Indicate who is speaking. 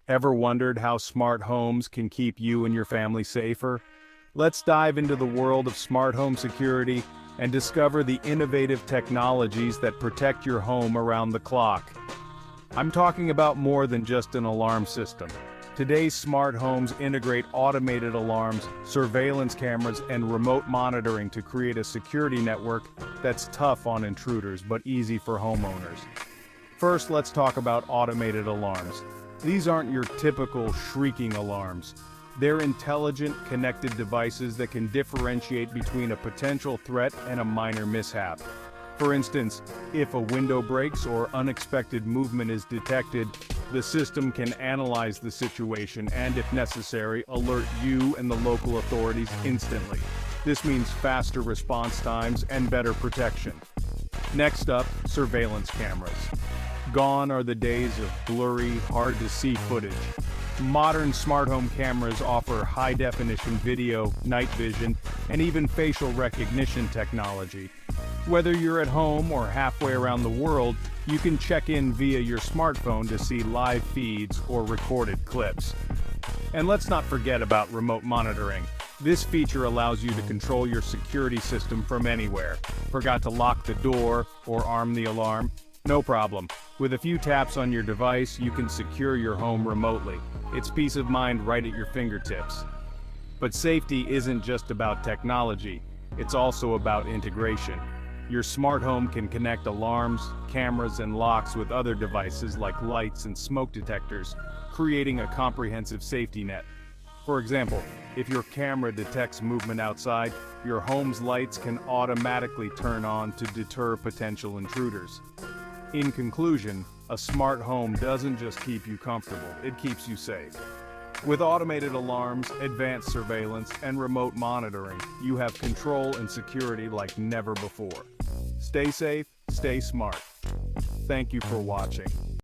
Speaker 1: Ever wondered how smart homes can keep you and your family safer? Let's dive into the world of smart home security and discover the innovative technologies that protect your home around the clock. I'm talking about more than just an alarm system. Today's smart homes integrate automated alarms, surveillance cameras, and remote monitoring to create a security network that's tough on intruders but easy for homeowners. First, let's talk about automated alarms. These aren't your typical shrieking alarms. They're intelligent, connected devices that can differentiate between a potential threat and a minor mishap. For instance, if a window breaks or unexpected movement is detected, the system can analyze the situation and, if necessary, alert you and the local authorities instantly. This means faster response times and better protection. Next up, surveillance cameras. Gone are the days of blurry, hard-to-see footage. Modern smart home cameras offer high-definition video, night vision, and even facial recognition technology. Whether you're at home or halfway around the world, you can check in via your smartphone to see live feeds or recorded clips. And let's not forget about remote monitoring. This feature allows you to control your security system from anywhere. Forgot to lock the door or arm the alarm? No problem. With a few taps on your device, you can secure your home remotely. It's peace of mind right at your fingertips. But safety isn't just about technology, it's also about integration. Your smart home can connect alarms, cameras, and locks with other devices like lights and smoke detectors, creating a comprehensive safety net. For example, if your camera detects movement outside, your home's lights can automatically turn on to deter potential intruders. In conclusion, a smart home doesn't just keep you comfortable, it keeps you safe. With automated alarms, advanced surveillance, and remote monitoring, you have control and security like never before. Stay safe, stay smart. Thank you for watching.